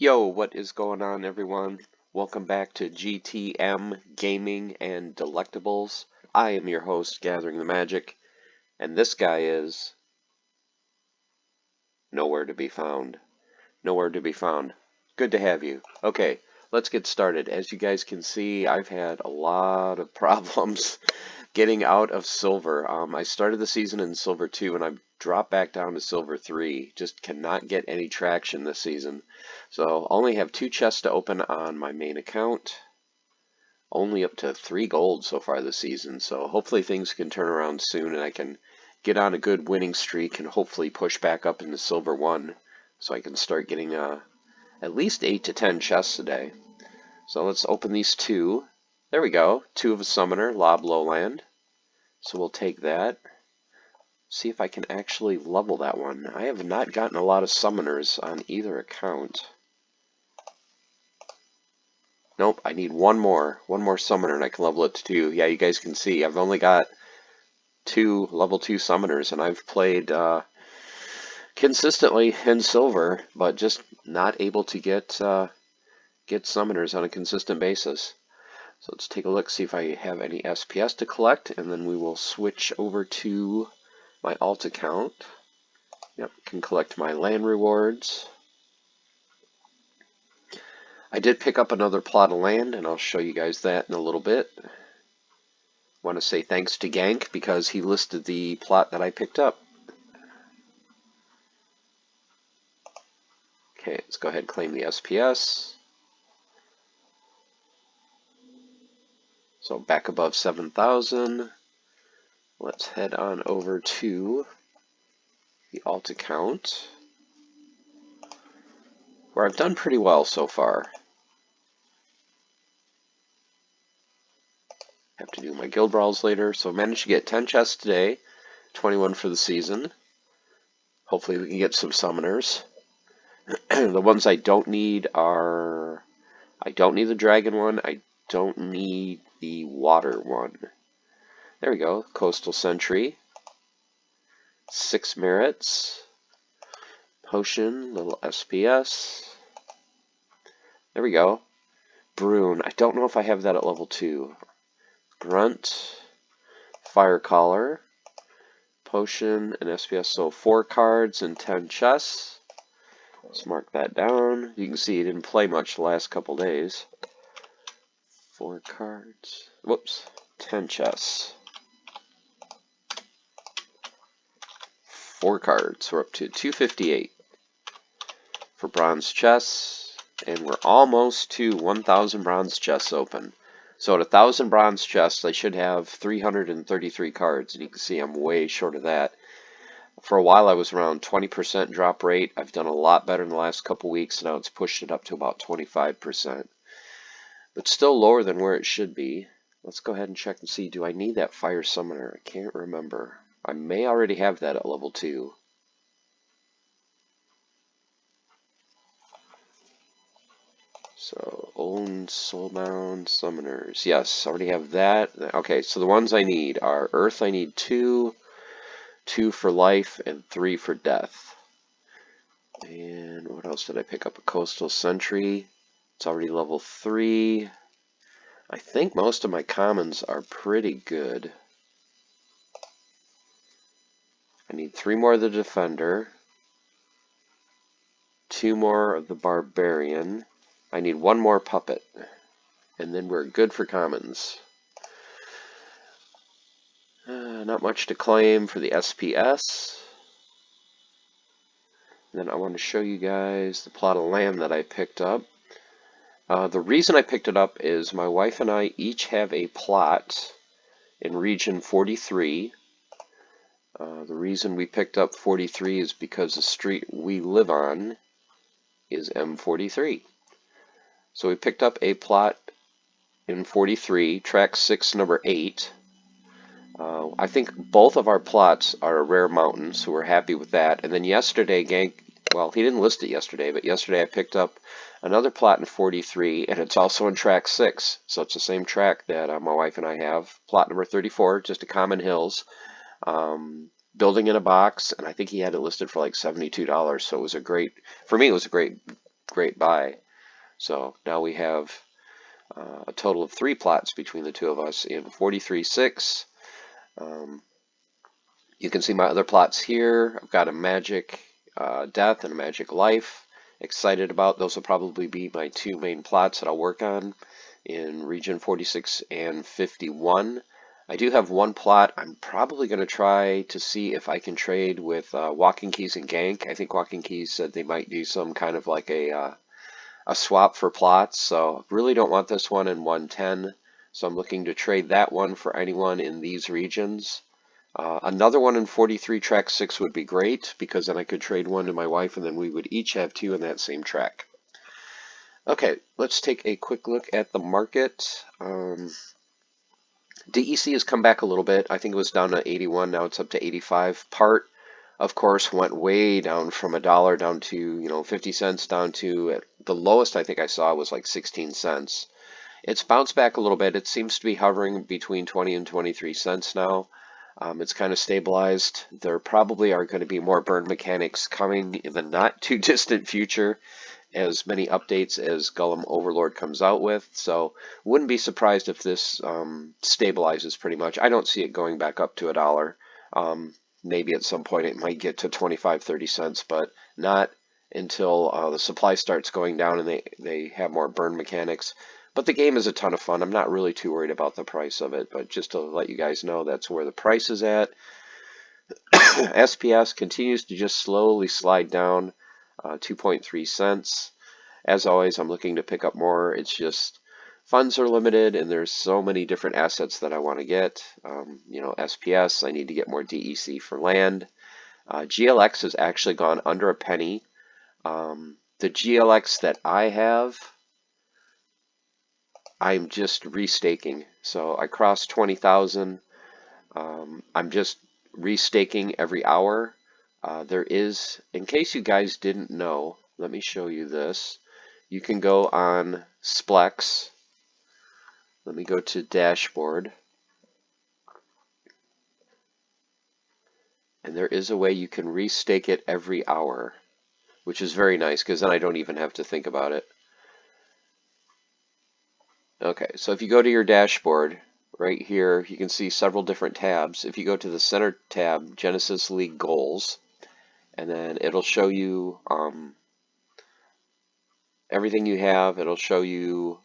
Yo, what is going on, everyone? Welcome back to GTM Gaming and Delectables. I am your host, Gathering the Magic, and this guy is nowhere to be found. Nowhere to be found. Good to have you. Okay, let's get started. As you guys can see, I've had a lot of problems getting out of silver. I started the season in silver 2 and I've dropped back down to silver 3. Just cannot get any traction this season. So only have 2 chests to open on my main account. Only up to 3 gold so far this season. So hopefully things can turn around soon and I can get on a good winning streak and hopefully push back up into silver 1 so I can start getting at least 8 to 10 chests a day. So let's open these 2. There we go. 2 of a summoner, Lob Lowland. So we'll take that. See if I can actually level that one. I have not gotten a lot of summoners on either account. Nope, I need one more summoner and I can level it to 2. Yeah, you guys can see I've only got 2 level 2 summoners and I've played consistently in silver, but just not able to get summoners on a consistent basis. So let's take a look, see if I have any SPS to collect, and then we will switch over to my alt account. Yep, can collect my land rewards. I did pick up another plot of land, and I'll show you guys that in a little bit. Want to say thanks to Gank because he listed the plot that I picked up. Okay, let's go ahead and claim the SPS. So back above 7,000. Let's head on over to the alt account, where I've done pretty well so far. Have to do my guild brawls later, so I managed to get 10 chests today, 21 for the season. Hopefully we can get some summoners. The ones I don't need are, I don't need the dragon one, I don't need the water one. There we go, Coastal Sentry. 6 merits. Potion, little SPS. There we go. Brune, I don't know if I have that at level 2. Grunt, Fire Collar, Potion, and SPS, so 4 cards and 10 chests. Let's mark that down. You can see he didn't play much the last couple days. 4 cards, whoops, 10 chests. 4 cards, we're up to 258 for bronze chests, and we're almost to 1,000 bronze chests open. So at 1,000 bronze chests, I should have 333 cards, and you can see I'm way short of that. For a while, I was around 20% drop rate. I've done a lot better in the last couple weeks. Now it's pushed it up to about 25%, but still lower than where it should be. Let's go ahead and check and see, do I need that fire summoner? I can't remember. I may already have that at level 2. So, own soulbound summoners. Yes, already have that. Okay, so the ones I need are Earth, I need 2, 2 for life, and 3 for death. And what else did I pick up? A Coastal Sentry. It's already level 3. I think most of my commons are pretty good. I need 3 more of the Defender, 2 more of the Barbarian. I need 1 more Puppet, and then we're good for commons. Not much to claim for the SPS. And then I want to show you guys the plot of land that I picked up. The reason I picked it up is my wife and I each have a plot in region 43. The reason we picked up 43 is because the street we live on is M43. So we picked up a plot in 43, track 6, number 8. I think both of our plots are a rare mountain, so we're happy with that. And then yesterday, Gank, well, he didn't list it yesterday, but yesterday I picked up another plot in 43, and it's also in track 6. So it's the same track that my wife and I have. Plot number 34, just a common hills. Building in a box, and I think he had it listed for like $72. So it was a great, for me, it was a great great buy. So now we have a total of 3 plots between the two of us in 43.6. You can see my other plots here. I've got a magic death and a magic life. Excited about those will probably be my 2 main plots that I'll work on in region 46 and 51. I do have 1 plot. I'm probably going to try to see if I can trade with Walking Keys and Gank. I think Walking Keys said they might do some kind of like a swap for plots, so really don't want this one in 110. So I'm looking to trade that one for anyone in these regions. Another one in 43 track 6 would be great, because then I could trade one to my wife and then we would each have 2 in that same track. Okay, let's take a quick look at the market. DEC has come back a little bit. I think it was down to 81, now it's up to 85. Part, of course, went way down from $1 down to 50 cents down to the lowest I think I saw was like 16 cents. It's bounced back a little bit. It seems to be hovering between 20 and 23 cents now. It's kind of stabilized. There probably are going to be more burn mechanics coming in the not too distant future, as many updates as Golem Overlord comes out with. So wouldn't be surprised if this stabilizes pretty much. I don't see it going back up to $1. Maybe at some point it might get to 25, 30 cents, but not until the supply starts going down and they have more burn mechanics. But the game is a ton of fun. I'm not really too worried about the price of it, but just to let you guys know, that's where the price is at. SPS continues to just slowly slide down, 2.3 cents. As always, I'm looking to pick up more. It's just funds are limited, and there's so many different assets that I want to get. SPS, I need to get more DEC for land. GLX has actually gone under a penny. The GLX that I have, I'm just restaking. So I crossed 20,000. I'm just restaking every hour. There is, in case you guys didn't know, let me show you this. You can go on Splex. Let me go to dashboard. And there is a way you can restake it every hour, which is very nice because then I don't even have to think about it. Okay, so if you go to your dashboard, right here, you can see several different tabs. If you go to the center tab, Genesis League Goals, and then it'll show you everything you have. It'll show you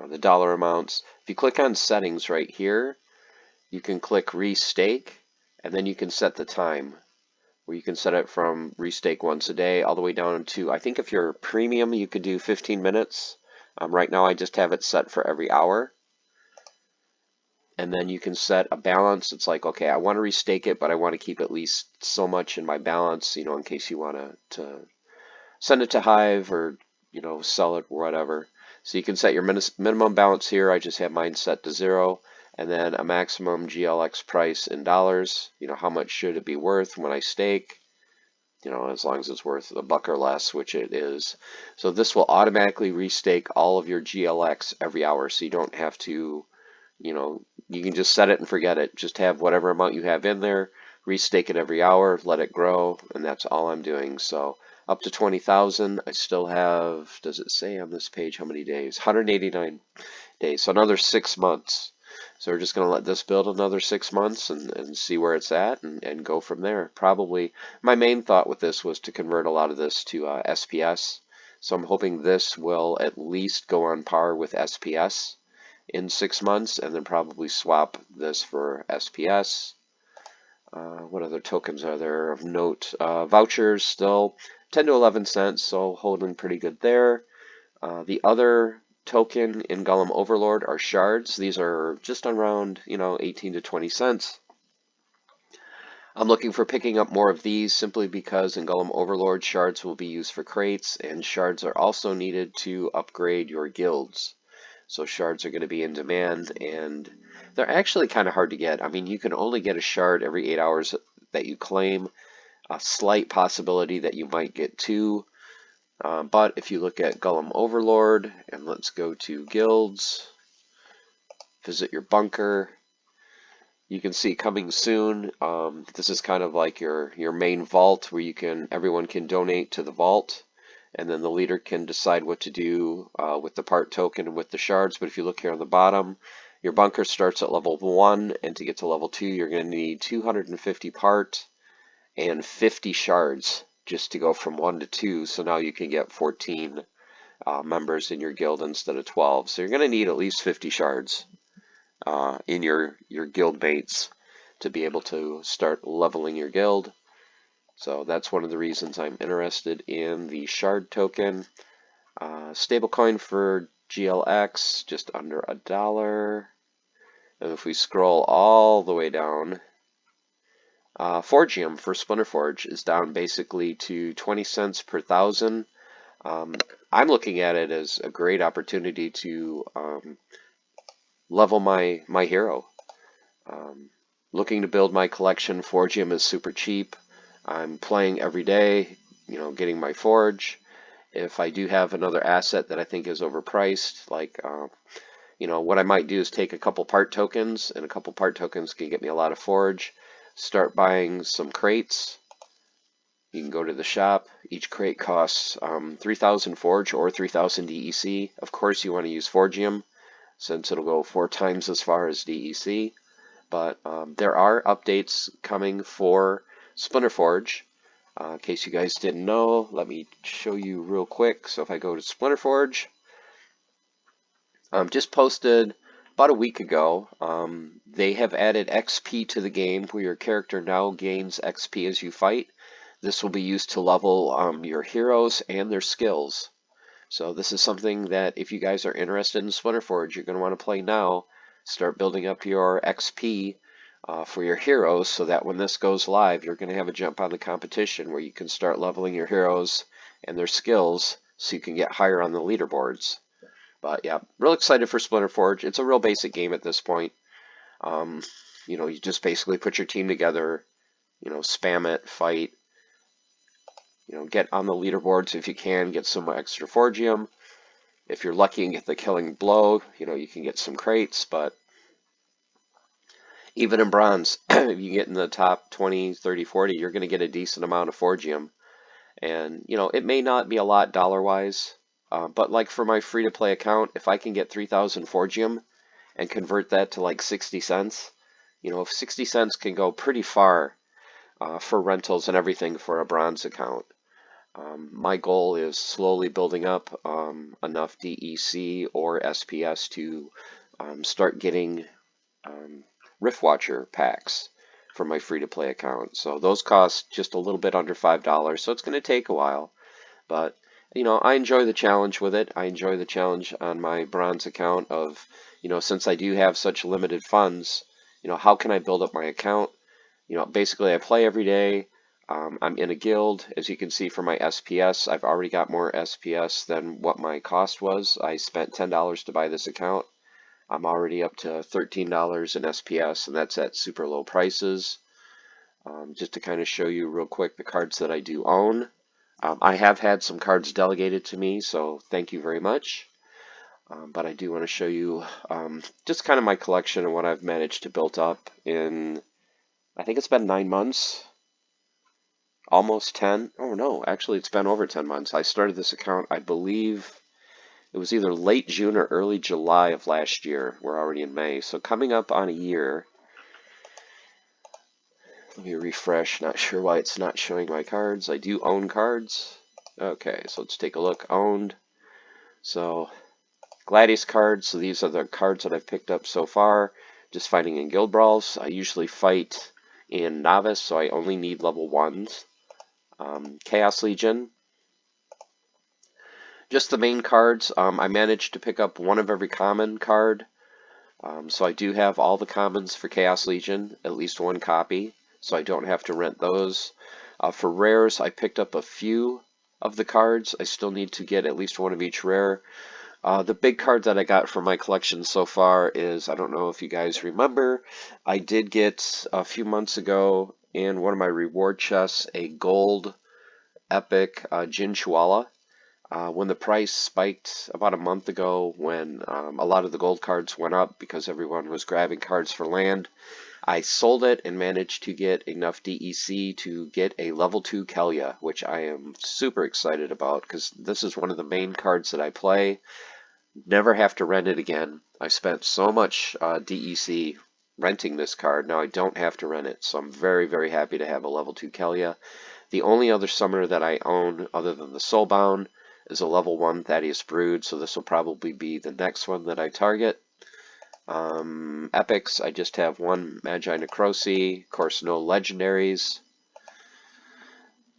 the dollar amounts. If you click on settings right here, you can click restake, and then you can set the time, where you can set it from restake once a day all the way down to, I think if you're premium, you could do 15 minutes. Right now I just have it set for every hour. And then you can set a balance. It's like, okay, I want to restake it, but I want to keep at least so much in my balance, in case you want to send it to Hive or, sell it or whatever. So you can set your minimum balance here. I just have mine set to 0. And then a maximum GLX price in dollars. How much should it be worth when I stake? As long as it's worth $1 or less, which it is. So this will automatically restake all of your GLX every hour. So you don't have to, you can just set it and forget it. Just have whatever amount you have in there, restake it every hour, let it grow, and that's all I'm doing. So up to 20,000, I still have, does it say on this page how many days? 189 days, so another 6 months. So we're just going to let this build another 6 months and see where it's at and go from there. Probably my main thought with this was to convert a lot of this to SPS. So I'm hoping this will at least go on par with SPS in 6 months, and then probably swap this for SPS. What other tokens are there of note? Vouchers still 10 to 11 cents, so holding pretty good there. The other token in Golem Overlord are shards. These are just around 18 to 20 cents. I'm looking for picking up more of these simply because in Golem Overlord shards will be used for crates, and shards are also needed to upgrade your guilds. So shards are going to be in demand, and they're actually kind of hard to get. I mean, you can only get a shard every 8 hours that you claim. A slight possibility that you might get 2. But if you look at Golem Overlord, and let's go to guilds, visit your bunker, you can see coming soon. This is kind of like your main vault where everyone can donate to the vault. and then the leader can decide what to do with the part token and with the shards. But if you look here on the bottom, your bunker starts at level 1, and to get to level 2, you're going to need 250 part and 50 shards just to go from 1 to 2. So now you can get 14 members in your guild instead of 12. So you're going to need at least 50 shards in your guild mates to be able to start leveling your guild. So that's one of the reasons I'm interested in the shard token. Stablecoin for GLX, just under $1. And if we scroll all the way down, Forgium for Splinterforge is down basically to 20 cents per 1,000. I'm looking at it as a great opportunity to level my hero. Looking to build my collection. Forgium is super cheap. I'm playing every day, getting my forge. If I do have another asset that I think is overpriced, like, what I might do is take a couple part tokens, and a couple part tokens can get me a lot of forge. Start buying some crates. You can go to the shop. Each crate costs 3,000 forge or 3,000 DEC. Of course, you want to use Forgium, since it'll go 4 times as far as DEC. But there are updates coming for Splinterforge. In case you guys didn't know, let me show you real quick. So if I go to Splinterforge, just posted about a week ago, they have added XP to the game where your character now gains XP as you fight. This will be used to level your heroes and their skills. So this is something that if you guys are interested in Splinterforge, you're going to want to play now. Start building up your XP for your heroes so that when this goes live, you're going to have a jump on the competition where you can start leveling your heroes and their skills so you can get higher on the leaderboards. But yeah, real excited for Splinterforge. It's a real basic game at this point. You just basically put your team together, spam it, fight, get on the leaderboards if you can, get some extra Forgium. If you're lucky and get the killing blow, you can get some crates, but even in bronze, if you get in the top 20, 30, 40, you're going to get a decent amount of Forgium. And, it may not be a lot dollar-wise, but like for my free-to-play account, if I can get 3,000 Forgium and convert that to like 60 cents, 60 cents can go pretty far for rentals and everything for a bronze account. My goal is slowly building up enough DEC or SPS to start getting Riftwatcher packs for my free-to-play account. So those cost just a little bit under $5, so it's going to take a while. But, I enjoy the challenge with it. I enjoy the challenge on my bronze account of, since I do have such limited funds, how can I build up my account? Basically I play every day. I'm in a guild. As you can see from my SPS, I've already got more SPS than what my cost was. I spent $10 to buy this account. I'm already up to $13 in SPS, and that's at super low prices. Just to kind of show you real quick the cards that I do own. I have had some cards delegated to me, so thank you very much. But I do want to show you just kind of my collection and what I've managed to build up in, I think it's been 9 months. Almost 10. Oh no, actually it's been over 10 months. I started this account, I believe it was either late June or early July of last year. We're already in May, so coming up on a year. Let me refresh. Not sure why it's not showing my cards. I do own cards. Okay, so let's take a look. Owned. So Gladius cards. So these are the cards that I've picked up so far. Just fighting in guild brawls. I usually fight in novice, so I only need level 1s. Chaos Legion. Just the main cards. I managed to pick up one of every common card. So I do have all the commons for Chaos Legion, at least one copy, so I don't have to rent those. For rares, I picked up a few of the cards. I still need to get at least one of each rare. The big card that I got from my collection so far is, I don't know if you guys remember, I did get a few months ago in one of my reward chests a gold epic Jin Chuala. When the price spiked about a month ago, when a lot of the gold cards went up because everyone was grabbing cards for land, I sold it and managed to get enough DEC to get a level 2 Kelia, which I am super excited about because this is one of the main cards that I play. Never have to rent it again. I spent so much DEC renting this card. Now I don't have to rent it, so I'm very, very happy to have a level 2 Kelia. The only other summoner that I own other than the Soulbound is a level 1 Thaddeus Brood, so this will probably be the next one that I target. Epics, I just have one Magi Necrosi, of course no legendaries.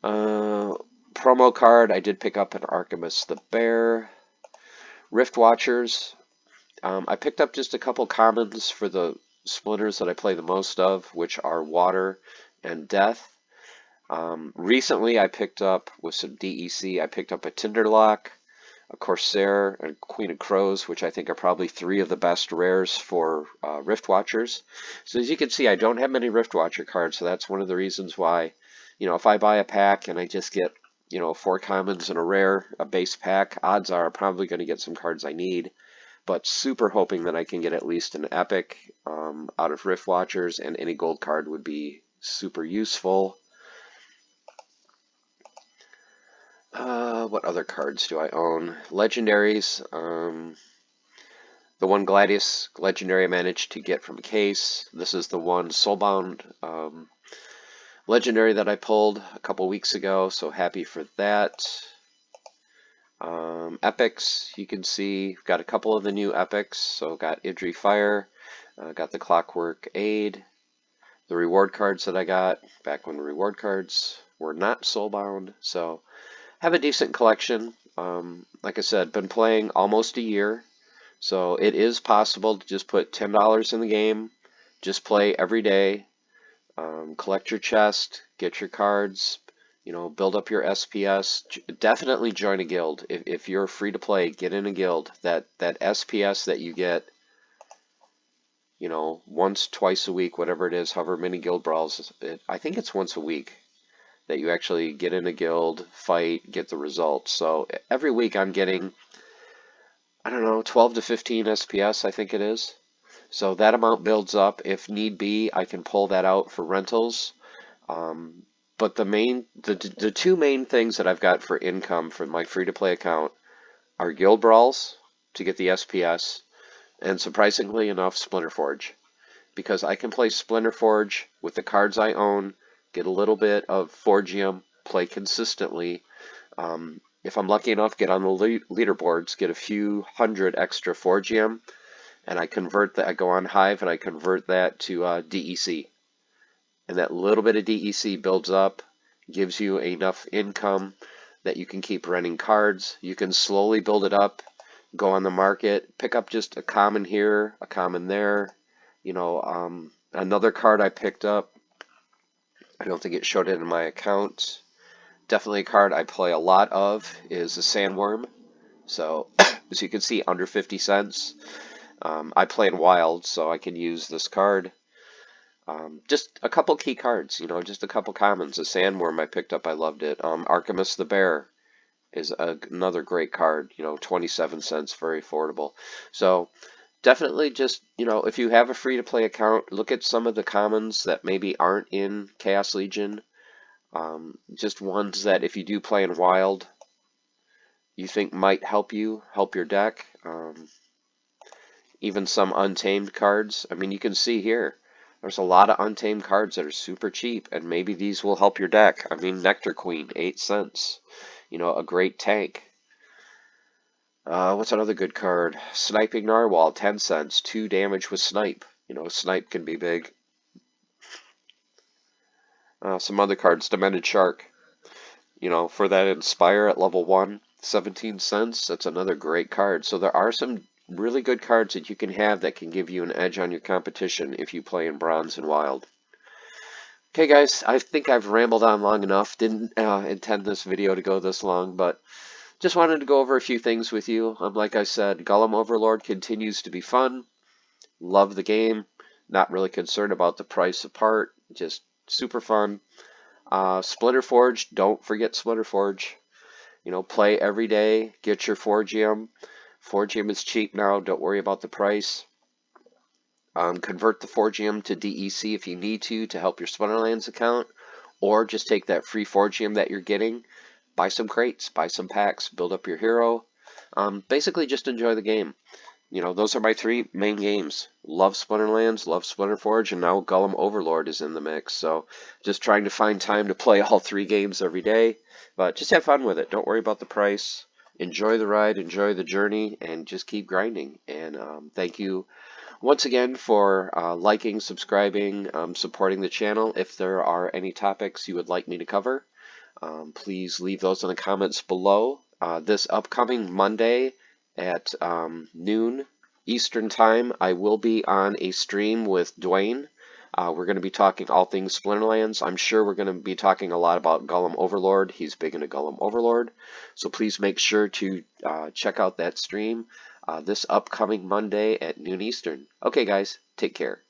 Promo card, I did pick up an Archimus the Bear. Rift Watchers, I picked up just a couple commons for the splinters that I play the most of, which are Water and Death. Recently I picked up, with some DEC, I picked up a Tinderlock, a Corsair, and Queen of Crows, which I think are probably 3 of the best rares for Rift Watchers. So as you can see, I don't have many Rift Watcher cards, so that's one of the reasons why, if I buy a pack and I just get, 4 commons and a rare, a base pack, odds are I'm probably going to get some cards I need. But super hoping that I can get at least an epic out of Rift Watchers, and any gold card would be super useful. What other cards do I own? Legendaries. The one Gladius legendary I managed to get from a case. This is the one Soulbound legendary that I pulled a couple weeks ago, so happy for that. Epics, you can see, got a couple of the new epics. So got Idri Fire, got the Clockwork Aid, the reward cards that I got back when reward cards were not soulbound. So have a decent collection. Like I said, been playing almost a year, so it is possible to just put $10 in the game, just play every day, collect your chest, get your cards, build up your SPS. Definitely join a guild. If you're free to play, get in a guild. That SPS that you get, once, twice a week, whatever it is, however many guild brawls, I think it's once a week that you actually get in a guild, fight, get the results. So every week I'm getting, I don't know, 12 to 15 SPS, I think it is. So that amount builds up. If need be, I can pull that out for rentals. But the 2 main things that I've got for income from my free-to-play account are guild brawls to get the SPS, and surprisingly enough, Splinterforge. Because I can play Splinterforge with the cards I own, get a little bit of Forgium, play consistently. If I'm lucky enough, get on the leaderboards, get a few hundred extra Forgium, and I convert that. I go on Hive and I convert that to DEC. And that little bit of DEC builds up, gives you enough income that you can keep renting cards. You can slowly build it up, go on the market, pick up just a common here, a common there. Another card I picked up, I don't think it showed it in my account. Definitely a card I play a lot of is a Sandworm. So as you can see, under 50 cents. I play in Wild, so I can use this card. Just a couple key cards, just a couple commons. The Sandworm I picked up, I loved it. Archimus the Bear is another great card, 27 cents, very affordable. So definitely just, if you have a free-to-play account, look at some of the commons that maybe aren't in Chaos Legion. Just ones that if you do play in Wild, you think might help your deck. Even some untamed cards. I mean, you can see here, there's a lot of untamed cards that are super cheap, and maybe these will help your deck. I mean, Nectar Queen, 8 cents. A great tank. What's another good card? Sniping Narwhal, 10 cents. 2 damage with Snipe. Snipe can be big. Some other cards, Demented Shark. For that Inspire at level 1, 17 cents. That's another great card. So there are some really good cards that you can have that can give you an edge on your competition if you play in Bronze and Wild. Okay guys, I think I've rambled on long enough. Didn't intend this video to go this long, but just wanted to go over a few things with you. Like I said, Golem Overlord continues to be fun. Love the game. Not really concerned about the price of part. Just super fun. Splinterforge, don't forget Splinterforge. Play every day. Get your Forgium. Forgium is cheap now. Don't worry about the price. Convert the Forgium to DEC if you need to help your Splinterlands account, or just take that free Forgium that you're getting, buy some crates, buy some packs, build up your hero. Basically, just enjoy the game. You know, those are my three main games. Love Splinterlands, love Splinterforge, and now Golem Overlord is in the mix. So just trying to find time to play all three games every day. But just have fun with it. Don't worry about the price. Enjoy the ride, enjoy the journey, and just keep grinding. And thank you once again for liking, subscribing, supporting the channel. If there are any topics you would like me to cover, please leave those in the comments below. This upcoming Monday at noon Eastern Time, I will be on a stream with Dwayne. We're going to be talking all things Splinterlands. I'm sure we're going to be talking a lot about Golem Overlord. He's big into Golem Overlord. So please make sure to check out that stream this upcoming Monday at noon Eastern. Okay, guys, take care.